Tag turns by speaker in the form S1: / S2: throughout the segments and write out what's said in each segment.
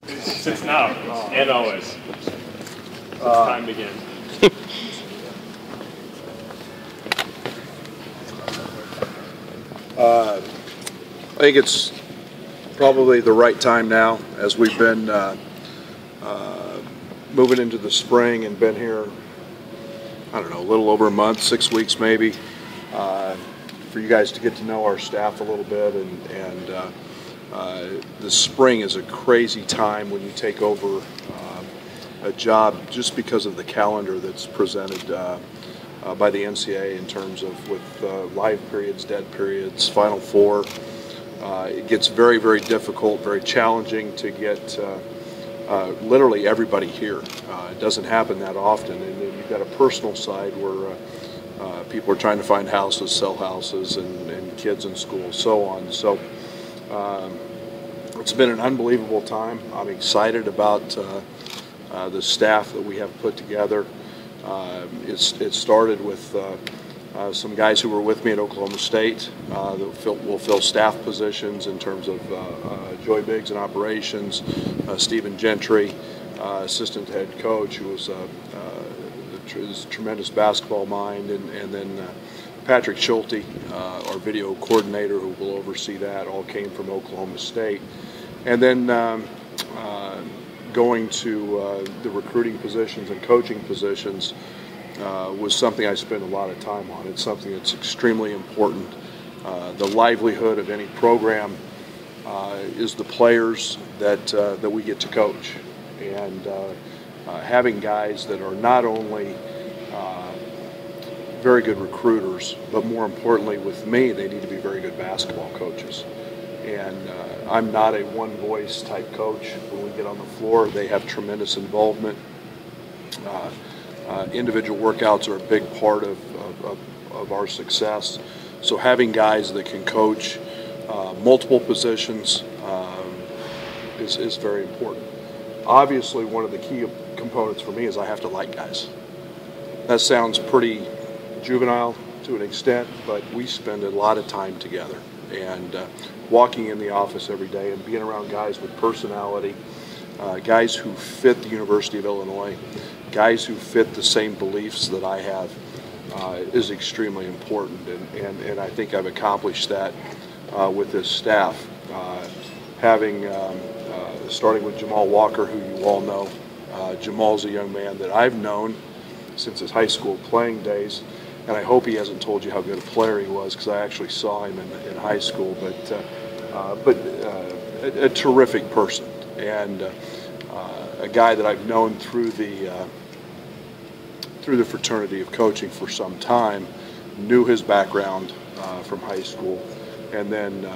S1: Since now and always. Since time began.
S2: I think it's probably the right time now, as we've been moving into the spring and been here, I don't know, a little over a month, 6 weeks maybe, for you guys to get to know our staff a little bit. And the spring is a crazy time when you take over a job, just because of the calendar that's presented by the NCAA in terms of with live periods, dead periods, Final Four. It gets very, very difficult, very challenging to get literally everybody here. It doesn't happen that often, and then you've got a personal side where people are trying to find houses, sell houses, and kids in school, so on. So it's been an unbelievable time. I'm excited about the staff that we have put together. It started with some guys who were with me at Oklahoma State that will fill staff positions in terms of Joy Biggs in operations, Stephen Gentry, assistant head coach, who was a tremendous basketball mind, and then Patrick Schulte, our video coordinator, who will oversee that, all came from Oklahoma State. And then going to the recruiting positions and coaching positions was something I spent a lot of time on. It's something that's extremely important. The livelihood of any program is the players that we get to coach, and having guys that are not only very good recruiters, but more importantly with me, they need to be very good basketball coaches. And I'm not a one-voice type coach. When we get on the floor, they have tremendous involvement. Individual workouts are a big part of our success. So having guys that can coach multiple positions is very important. Obviously, one of the key components for me is I have to like guys. That sounds pretty juvenile to an extent, but we spend a lot of time together. And walking in the office every day and being around guys with personality, guys who fit the University of Illinois, guys who fit the same beliefs that I have, is extremely important. And I think I've accomplished that with this staff. Starting with Jamal Walker, who you all know. Jamal's a young man that I've known since his high school playing days, and I hope he hasn't told you how good a player he was, because I actually saw him in high school. But a terrific person, and a guy that I've known through the fraternity of coaching for some time, knew his background from high school, and then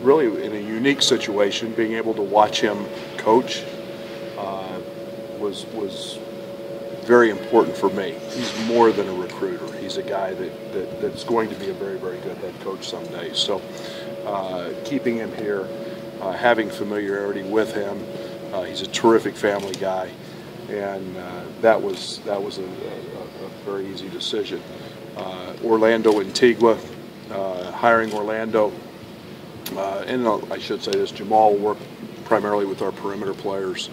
S2: really in a unique situation, being able to watch him coach was very important for me. He's more than a recruiter. He's a guy that's going to be a very, very good head coach someday. So keeping him here, having familiarity with him, he's a terrific family guy, and that was a very easy decision. Orlando Antigua, hiring Orlando, and I should say this, Jamal worked primarily with our perimeter players,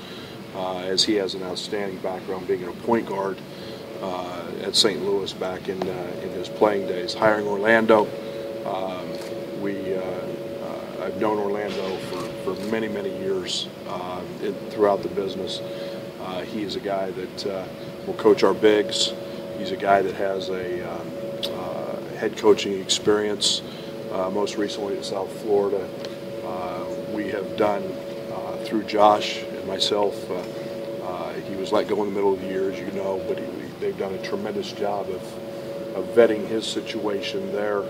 S2: as he has an outstanding background being a point guard at St. Louis back in his playing days. Hiring Orlando, I've known Orlando for many, many years throughout the business. He is a guy that will coach our bigs. He's a guy that has a head coaching experience, most recently in South Florida. We have done, through Josh and myself, he was let go in the middle of the year, as you know, but they've done a tremendous job of vetting his situation there.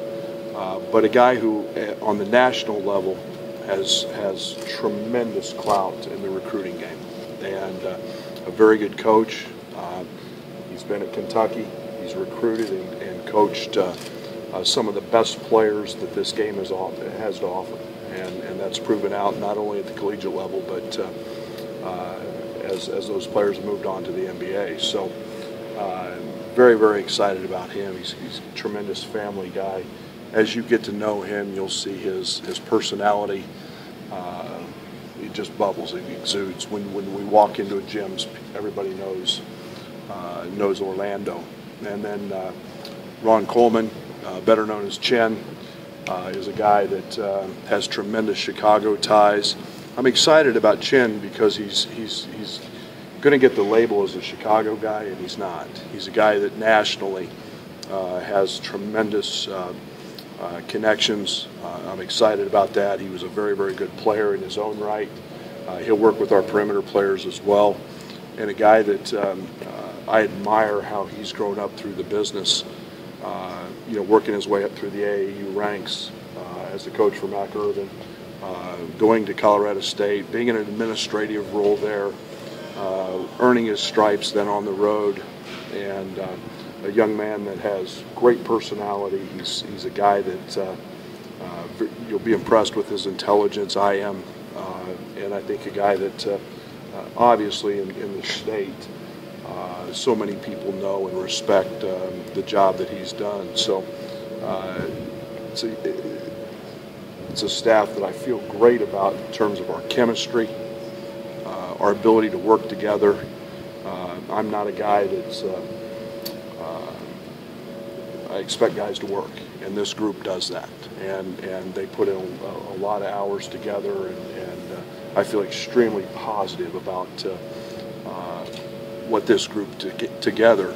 S2: But a guy who, on the national level, has tremendous clout in the recruiting game, and a very good coach. He's been at Kentucky. He's recruited and coached some of the best players that this game has to offer, and that's proven out not only at the collegiate level, but as those players have moved on to the NBA. So very, very excited about him. He's a tremendous family guy. As you get to know him, you'll see his personality it just bubbles, it exudes. When we walk into a gym, everybody knows Orlando. And then Ron Coleman, better known as Chen, is a guy that has tremendous Chicago ties. I'm excited about Chen because he's going to get the label as a Chicago guy, and he's not. He's a guy that nationally has tremendous connections. I'm excited about that. He was a very, very good player in his own right. He'll work with our perimeter players as well. And a guy that I admire how he's grown up through the business, working his way up through the AAU ranks as the coach for Mac Irvin, going to Colorado State, being in an administrative role there, earning his stripes then on the road, and a young man that has great personality. He's a guy that you'll be impressed with his intelligence. I am, and I think a guy that obviously in the state so many people know and respect the job that he's done. So it's a staff that I feel great about in terms of our chemistry, our ability to work together. I'm not a guy that's I expect guys to work, and this group does that, and they put in a lot of hours together, and I feel extremely positive about what this group together,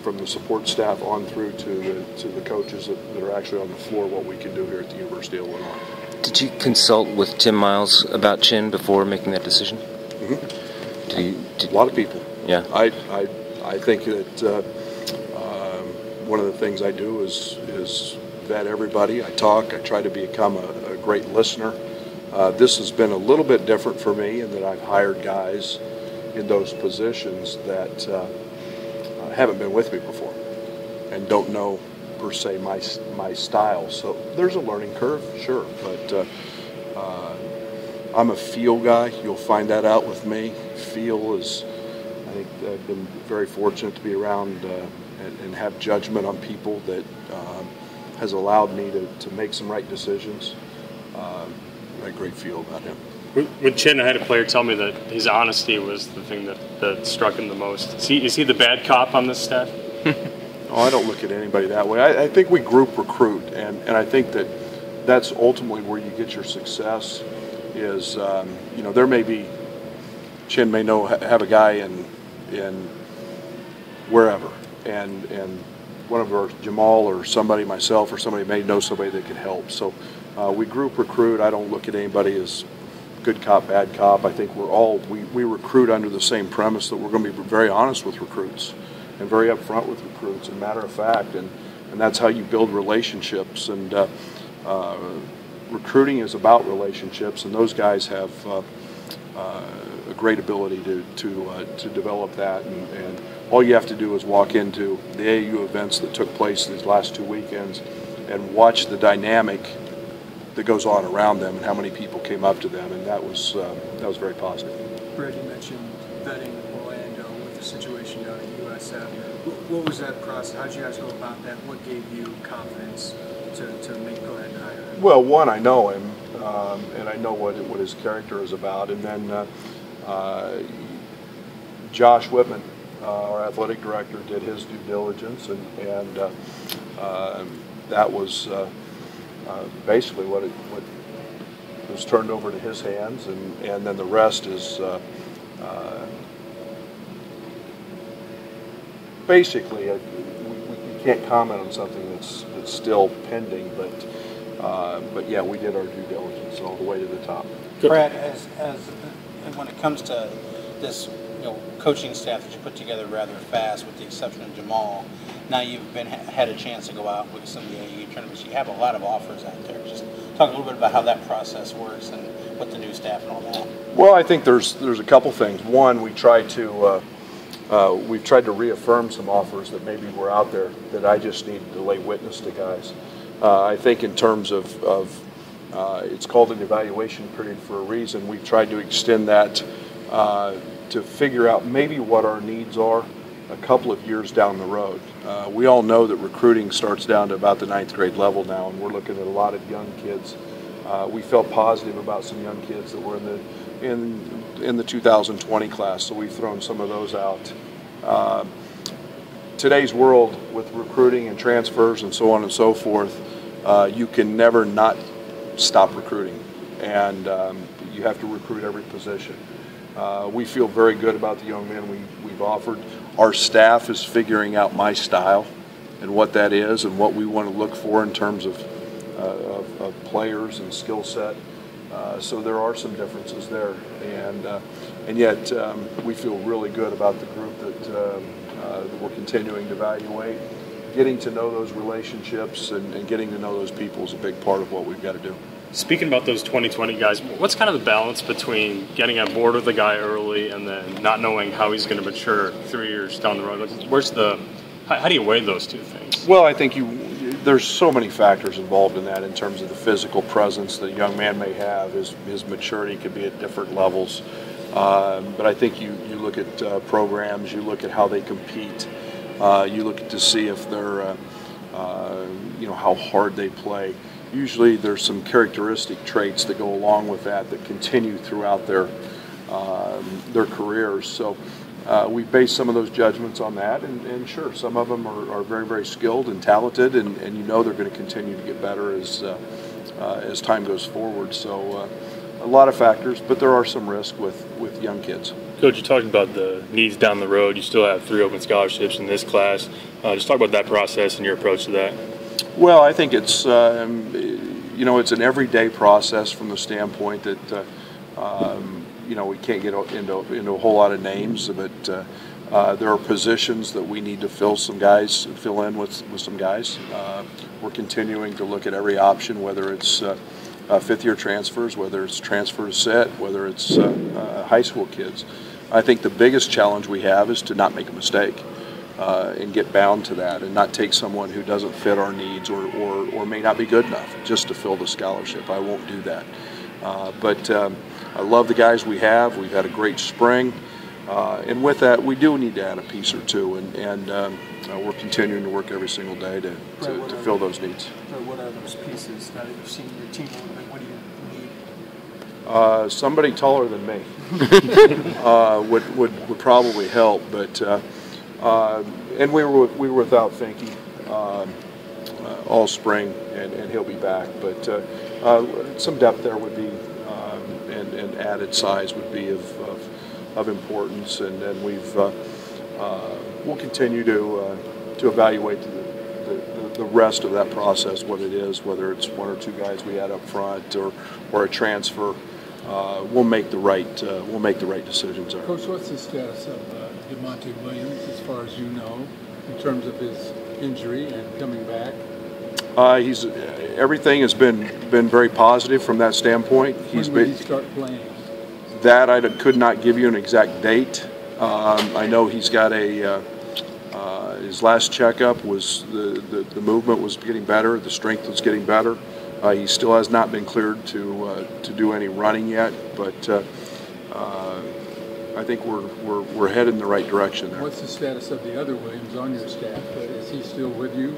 S2: from the support staff on through to the coaches that are actually on the floor, what we can do here at the University of Illinois.
S3: Did you consult with Tim Miles about Chen before making that decision?
S2: Mm-hmm. A lot of people.
S3: Yeah.
S2: I think that one of the things I do is vet everybody. I talk. I try to become a great listener. This has been a little bit different for me in that I've hired guys in those positions that haven't been with me before and don't know per se my style. So there's a learning curve, sure, but I'm a feel guy. You'll find that out with me. Feel is, I think I've been very fortunate to be around and have judgment on people that has allowed me to make some right decisions. I have a great feel about him.
S1: When Chen, I had a player tell me that his honesty was the thing that struck him the most. Is he the bad cop on this staff?
S2: Oh, I don't look at anybody that way. I think we group recruit, and I think that's ultimately where you get your success. Is there may be, Chen may have a guy in wherever, and one of our, Jamal or somebody, myself or somebody may know somebody that can help. So we group recruit. I don't look at anybody as good cop, bad cop. I think we recruit under the same premise that we're going to be very honest with recruits and very upfront with recruits, and matter of fact, and that's how you build relationships. And recruiting is about relationships, and those guys have a great ability to develop that. And all you have to do is walk into the AAU events that took place these last 2 weekends and watch the dynamic that goes on around them and how many people came up to them, and that was very positive.
S4: Brad, you mentioned vetting Orlando with the situation down at USF. What was that process? How did you guys go about that? What gave you confidence to go ahead and hire him?
S2: Well, one, I know him, and I know what his character is about, and then Josh Whitman, our athletic director, did his due diligence, and that was basically what was turned over to his hands, and then the rest is basically we can't comment on something that's still pending, but yeah, we did our due diligence all the way to the top.
S5: Brad, as when it comes to this coaching staff that you put together rather fast, with the exception of Jamal, now you've had a chance to go out with some of the AAU tournaments. You have a lot of offers out there. Just talk a little bit about how that process works and what the new staff and all that.
S2: Well, I think there's a couple things. One, we've tried to reaffirm some offers that maybe were out there that I just needed to lay witness to guys. I think in terms of it's called an evaluation period for a reason. We've tried to extend that to figure out maybe what our needs are a couple of years down the road. We all know that recruiting starts down to about the 9th grade level now, and we're looking at a lot of young kids We felt positive about some young kids that were in the 2020 class, so we've thrown some of those out. Today's world with recruiting and transfers and so on and so forth, you can never not stop recruiting, and you have to recruit every position. We feel very good about the young men we've offered. Our staff is figuring out my style and what that is and what we want to look for in terms of players and skill set. So there are some differences there, and yet we feel really good about the group that we're continuing to evaluate. Getting to know those relationships and getting to know those people is a big part of what we've got to do.
S1: Speaking about those 2020 guys, what's kind of the balance between getting on board with the guy early and then not knowing how he's going to mature 3 years down the road? How do you weigh those two things?
S2: Well, I think there's so many factors involved in that in terms of the physical presence that a young man may have. His maturity could be at different levels. But I think you look at programs, you look at how they compete, you look to see if they're, how hard they play. Usually there's some characteristic traits that go along with that continue throughout their careers. So we base some of those judgments on that, and sure, some of them are very, very skilled and talented, and they're going to continue to get better as time goes forward. So a lot of factors, but there are some risks with young kids.
S6: Coach, you talked about the needs down the road. You still have 3 open scholarships in this class. Just talk about that process and your approach to that.
S2: Well, I think it's it's an everyday process from the standpoint that we can't get into a whole lot of names, but there are positions that we need to fill in with some guys. We're continuing to look at every option, whether it's fifth-year transfers, whether it's transfer to sit, whether it's high school kids. I think the biggest challenge we have is to not make a mistake and get bound to that and not take someone who doesn't fit our needs or may not be good enough just to fill the scholarship. I won't do that. But I love the guys we have. We've had a great spring. And with that, we do need to add a piece or two, and we're continuing to work every single day to fill those needs.
S4: What are those pieces now that you've seen your team a little bit? What do you need?
S2: Somebody taller than me would probably help, but and we were without Finke all spring, and he'll be back. But some depth there would be, and added size would be of importance, and then we'll continue to evaluate the rest of that process, what it is, whether it's 1 or 2 guys we add up front or a transfer. We'll make the right decisions there.
S7: Coach, what's the status of DeMonte Williams, as far as you know, in terms of his injury and coming back? Everything has been very positive from that standpoint. When will he start playing?
S2: That I could not give you an exact date. I know he's got his last checkup was the movement was getting better, the strength was getting better. He still has not been cleared to do any running yet, but I think we're headed in the right direction there.
S7: What's the status of the other Williams on your staff? Is he still with you?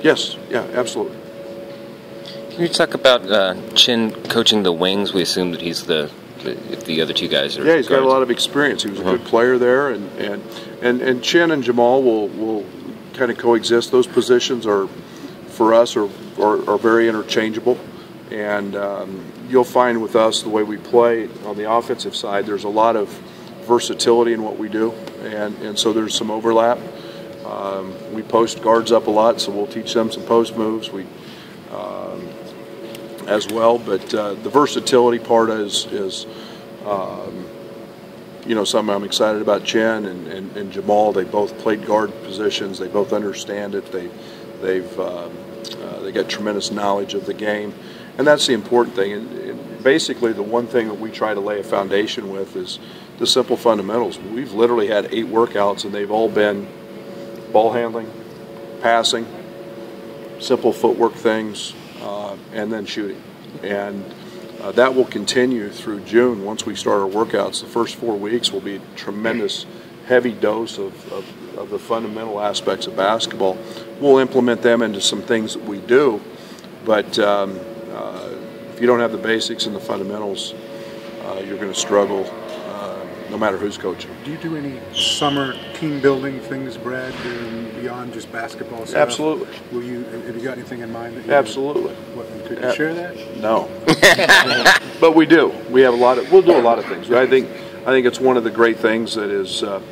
S2: Yes, yeah, absolutely.
S3: Can you talk about Chin coaching the wings? We assume that he's if the other 2 guys are.
S2: Yeah, he's got a
S3: guards.
S2: lot of experience. He was a good player there, and Chin and Jamal will kind of coexist. Those positions are, for us, are very interchangeable, and you'll find with us the way we play on the offensive side, there's a lot of versatility in what we do, and so there's some overlap. We post guards up a lot, so we'll teach them some post moves. As well, but the versatility part is something I'm excited about. Chen and Jamal, they both played guard positions. They both understand it. They got tremendous knowledge of the game, and that's the important thing. And basically, the one thing that we try to lay a foundation with is the simple fundamentals. We've literally had 8 workouts, and they've all been ball handling, passing, simple footwork things, and then shooting. And that will continue through June. Once we start our workouts, the first 4 weeks will be a tremendous heavy dose of the fundamental aspects of basketball. We'll implement them into some things that we do, but if if you don't have the basics and the fundamentals, you're going to struggle no matter who's coaching.
S8: Do you do any summer team building things, Brad, beyond just basketball stuff?
S2: Absolutely.
S8: Have you got anything in mind? That you
S2: Absolutely.
S8: Could you share that?
S2: No. But we do. We have we'll do a lot of things. I think it's one of the great things that is the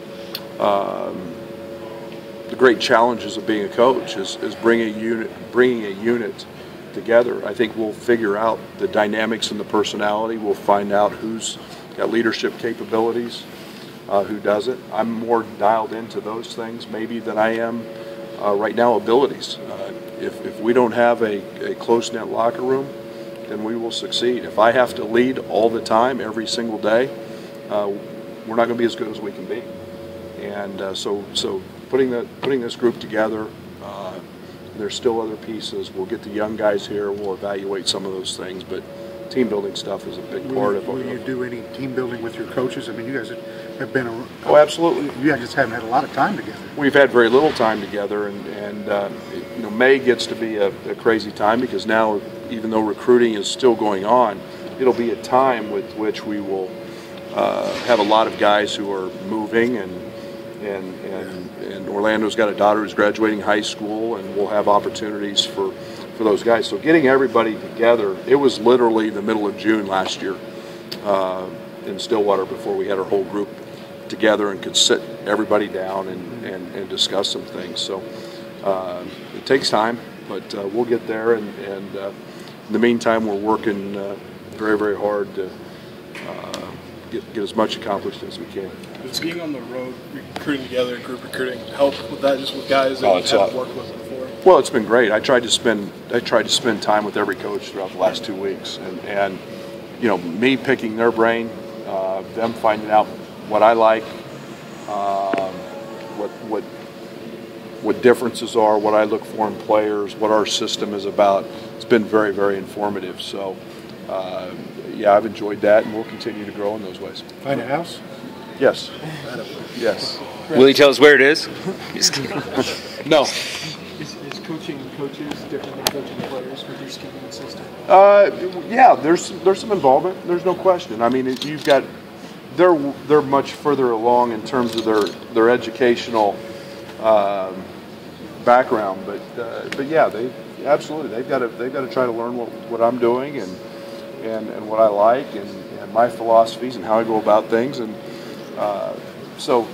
S2: great challenges of being a coach is bringing a unit together. I think we'll figure out the dynamics and the personality. We'll find out who's got leadership capabilities, who doesn't. I'm more dialed into those things maybe than I am right now abilities. If we don't have a close-knit locker room, then we will succeed. If I have to lead all the time, every single day, we're not going to be as good as we can be. And so putting this group together, there's still other pieces. We'll get the young guys here. We'll evaluate some of those things, but team building stuff is a big part of it.
S8: Will you do any team building with your coaches? I mean, you guys have been around.
S2: Oh, absolutely.
S8: You guys just haven't had a lot of time together.
S2: We've had very little time together, and May gets to be a crazy time because now, even though recruiting is still going on, it'll be a time with which we will have a lot of guys who are moving, and Orlando's got a daughter who's graduating high school, and we'll have opportunities for those guys. So getting everybody together, it was literally the middle of June last year in Stillwater before we had our whole group together and could sit everybody down and discuss some things. So it takes time, but we'll get there. And in the meantime, we're working very, very hard to get as much accomplished as we can.
S9: Does being on the road, recruiting together, group recruiting, help with that, just with guys that you haven't worked with before?
S2: Well, it's been great. I tried to spend time with every coach throughout the last 2 weeks, and me picking their brain, them finding out what I like, what differences are, what I look for in players, what our system is about. It's been very, very informative. So, yeah, I've enjoyed that, and we'll continue to grow in those ways.
S8: Find a house?
S2: Yes. Yes.
S3: Will he tell us where it is? Just kidding.
S2: No.
S4: Is coaching coaches different than coaching players with your scheme and system?
S2: Yeah, there's some involvement. There's no question. I mean, you've got they're much further along in terms of their educational background, but yeah, they've got to try to learn what I'm doing and what I like and my philosophies and how I go about things, and so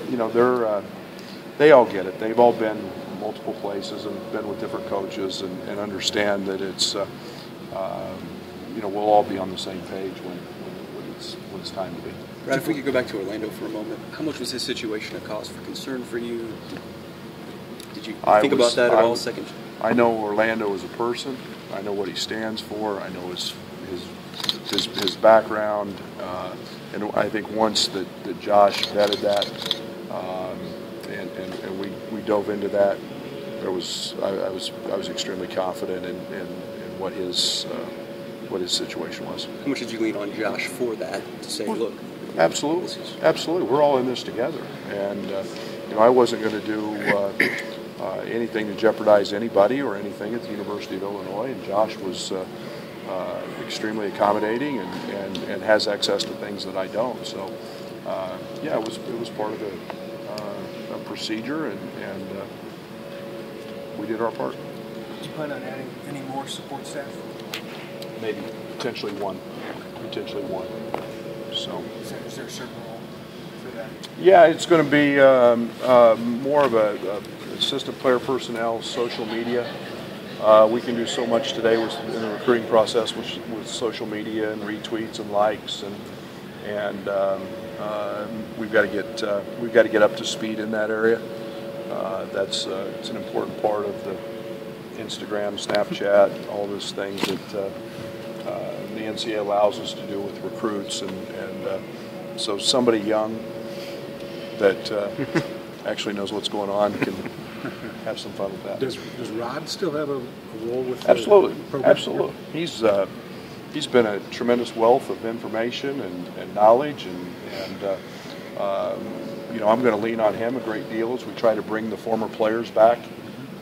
S2: they all get it. They've all been multiple places and been with different coaches and understand that it's we'll all be on the same page when it's time to be.
S10: Brad, if we could go back to Orlando for a moment, how much was his situation a cause for concern for you? Did you think about that at all?
S2: I know Orlando as a person. I know what he stands for. I know his background, and I think once that Josh vetted that, and we dove into that, I was extremely confident in what his situation was.
S10: How much did you lean on Josh for that to say, look?
S2: Absolutely. We're all in this together, and I wasn't going to do anything to jeopardize anybody or anything at the University of Illinois, and Josh was extremely accommodating and has access to things that I don't. So yeah, it was part of a procedure, and we did our part.
S4: Do you plan on adding any more support staff?
S2: Maybe potentially one. So
S4: is there a certain role for that?
S2: Yeah, it's going to be more of a assistant player personnel, social media. We can do so much today in the recruiting process with social media and retweets and likes, and we've got to get up to speed in that area. It's an important part of the Instagram, Snapchat, all those things that the NCAA allows us to do with recruits, and so somebody young that actually knows what's going on can have some fun with that.
S8: Does Rod still have a role with
S2: Absolutely.
S8: the program?
S2: Absolutely. He's been a tremendous wealth of information and knowledge, and I'm going to lean on him a great deal as we try to bring the former players back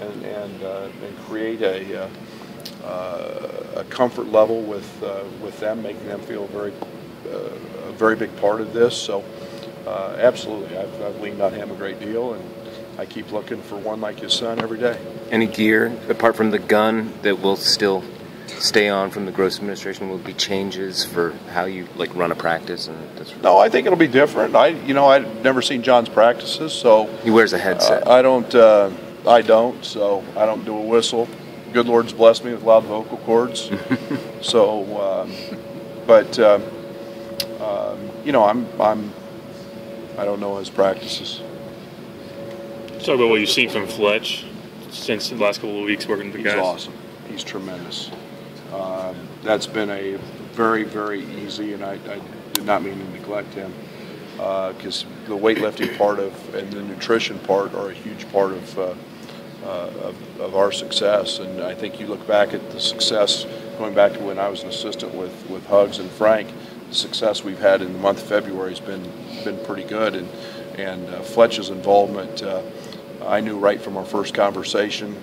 S2: and create a comfort level with them, making them feel a very big part of this. So absolutely, I've leaned on him a great deal, and I keep looking for one like his son every day.
S3: Any gear apart from the gun that will still stay on from the Gross administration? Will be changes for how you like run a practice and that's
S2: No, I think it'll be different. I've never seen John's practices, so
S3: he wears a headset.
S2: I don't, so I don't do a whistle. Good Lord's blessed me with loud vocal cords. So, I don't know his practices.
S6: Talk about what you've seen from Fletch since the last couple of weeks working with the guys.
S2: He's awesome. He's tremendous. That's been a very, very easy, and I did not mean to neglect him, because the weightlifting part and the nutrition part are a huge part of our success. And I think you look back at the success going back to when I was an assistant with Hugs and Frank. The success we've had in the month of February has been pretty good, and Fletch's involvement. I knew right from our first conversation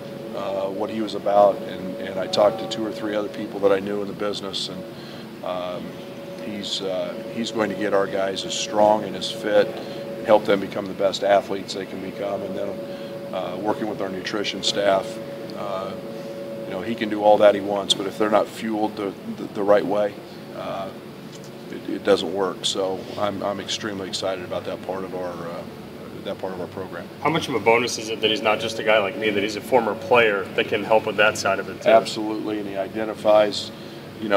S2: what he was about, and I talked to 2 or 3 other people that I knew in the business, and he's going to get our guys as strong and as fit and help them become the best athletes they can become. And then working with our nutrition staff, he can do all that he wants, but if they're not fueled the right way, it doesn't work. So I'm extremely excited about that part of our program.
S1: How much of a bonus is it that he's not just a guy like me, that he's a former player that can help with that side of it too?
S2: Absolutely, and he identifies, he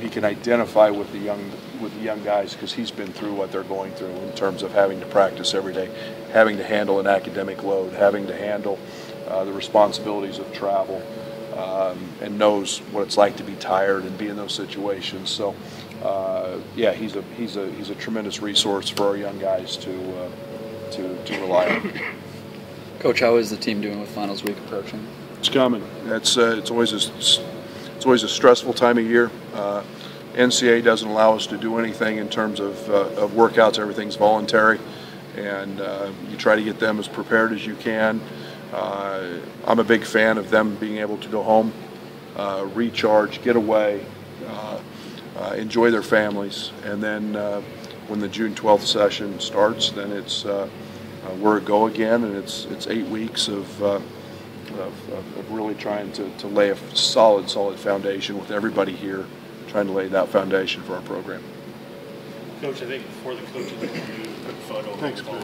S2: can identify with the young guys because he's been through what they're going through in terms of having to practice every day, having to handle an academic load, having to handle the responsibilities of travel, and knows what it's like to be tired and be in those situations. So, he's a tremendous resource for our young guys to rely on.
S10: Coach, how is the team doing with finals week approaching?
S2: It's coming. It's always a stressful time of year. NCAA doesn't allow us to do anything in terms of workouts. Everything's voluntary, and you try to get them as prepared as you can. I'm a big fan of them being able to go home, recharge, get away, enjoy their families, and then when the June 12th session starts, then it's we're a go again, and it's 8 weeks of really trying to lay a solid foundation with everybody here, trying to lay that foundation for our program.
S1: Coach, I think before the coaches, quick photo.
S8: Thanks, man.